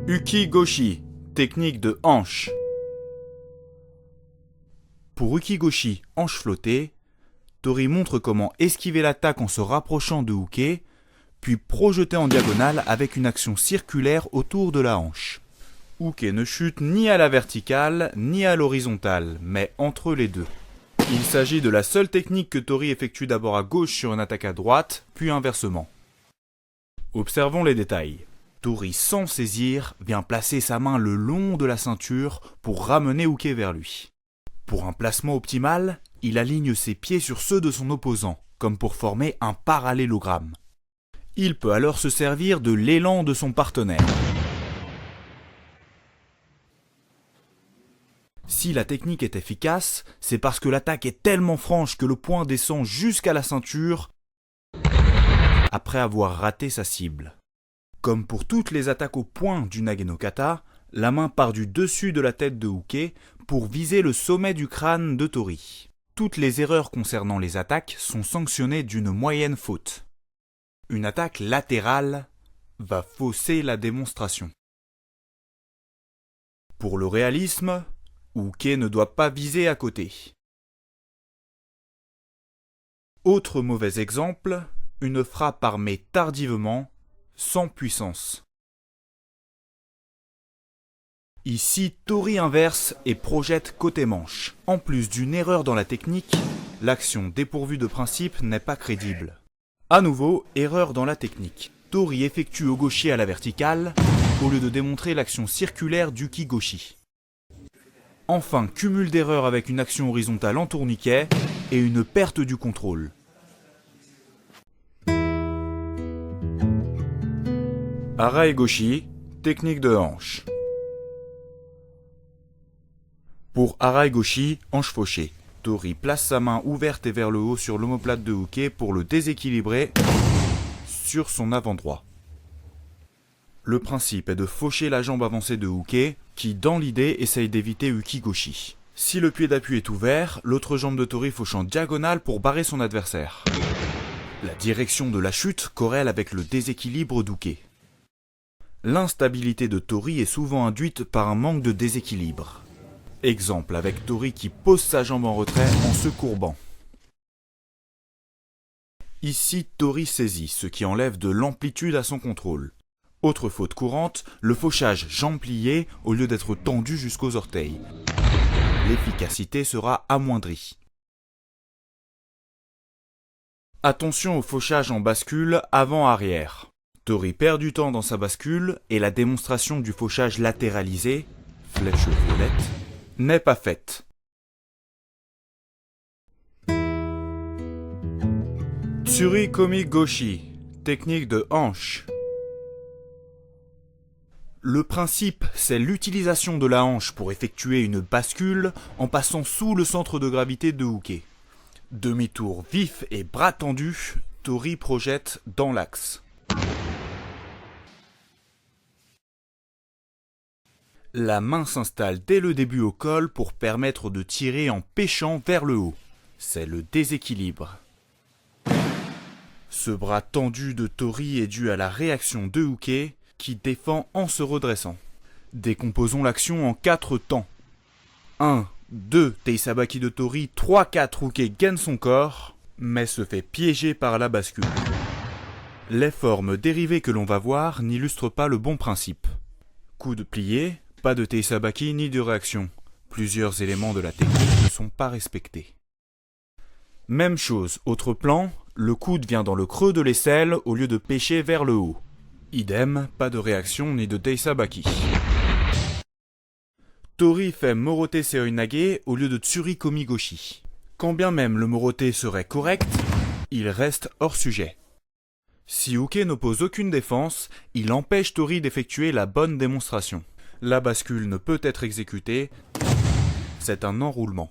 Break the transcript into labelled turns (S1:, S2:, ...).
S1: Uki-goshi, technique de hanche. Pour uki-goshi, hanche flottée, Tori montre comment esquiver l'attaque en se rapprochant de Uke, puis projeter en diagonale avec une action circulaire autour de la hanche. Uke ne chute ni à la verticale ni à l'horizontale, mais entre les deux. Il s'agit de la seule technique que Tori effectue d'abord à gauche sur une attaque à droite, puis inversement. Observons les détails. Tori, sans saisir, vient placer sa main le long de la ceinture pour ramener Uke vers lui. Pour un placement optimal, il aligne ses pieds sur ceux de son opposant, comme pour former un parallélogramme. Il peut alors se servir de l'élan de son partenaire. Si la technique est efficace, c'est parce que l'attaque est tellement franche que le poing descend jusqu'à la ceinture après avoir raté sa cible. Comme pour toutes les attaques au poing du Nage no Kata, la main part du dessus de la tête de Uke pour viser le sommet du crâne de Tori. Toutes les erreurs concernant les attaques sont sanctionnées d'une moyenne faute. Une attaque latérale va fausser la démonstration. Pour le réalisme, Uke ne doit pas viser à côté. Autre mauvais exemple, une frappe armée tardivement, sans puissance. Ici, Tori inverse et projette côté manche. En plus d'une erreur dans la technique, l'action dépourvue de principe n'est pas crédible. À nouveau, erreur dans la technique. Tori effectue Ogoshi à la verticale, au lieu de démontrer l'action circulaire d'Uki-goshi. Enfin, cumul d'erreurs avec une action horizontale en tourniquet et une perte du contrôle. Arai-goshi, technique de hanche. Pour Arai-goshi, hanche fauchée, Tori place sa main ouverte et vers le haut sur l'omoplate de Uke pour le déséquilibrer sur son avant droit. Le principe est de faucher la jambe avancée de Uke, qui, dans l'idée, essaye d'éviter Uki-goshi. Si le pied d'appui est ouvert, l'autre jambe de Tori fauche en diagonale pour barrer son adversaire. La direction de la chute corrèle avec le déséquilibre d'Uke. L'instabilité de Tori est souvent induite par un manque de déséquilibre. Exemple avec Tori qui pose sa jambe en retrait en se courbant. Ici, Tori saisit, ce qui enlève de l'amplitude à son contrôle. Autre faute courante, le fauchage jambe pliée au lieu d'être tendu jusqu'aux orteils. L'efficacité sera amoindrie. Attention au fauchage en bascule avant-arrière. Tori perd du temps dans sa bascule et la démonstration du fauchage latéralisé, flèche violette, n'est pas faite. Tsuri-komi-goshi, technique de hanche. Le principe, c'est l'utilisation de la hanche pour effectuer une bascule en passant sous le centre de gravité de Uke. Demi-tour vif et bras tendus, Tori projette dans l'axe. La main s'installe dès le début au col pour permettre de tirer en pêchant vers le haut. C'est le déséquilibre. Ce bras tendu de Tori est dû à la réaction de Uke qui défend en se redressant. Décomposons l'action en 4 temps. 1, 2, Teisabaki de Tori, 3, 4, Uke gagne son corps, mais se fait piéger par la bascule. Les formes dérivées que l'on va voir n'illustrent pas le bon principe. Coude plié, pas de Teisabaki ni de réaction. Plusieurs éléments de la technique ne sont pas respectés. Même chose, autre plan, le coude vient dans le creux de l'aisselle au lieu de pêcher vers le haut. Idem, pas de réaction ni de Teisabaki. Tori fait Morote Seoi Nage au lieu de Tsuri-komi-goshi. Quand bien même le Morote serait correct, il reste hors sujet. Si Uke n'oppose aucune défense, il empêche Tori d'effectuer la bonne démonstration. La bascule ne peut être exécutée, c'est un enroulement.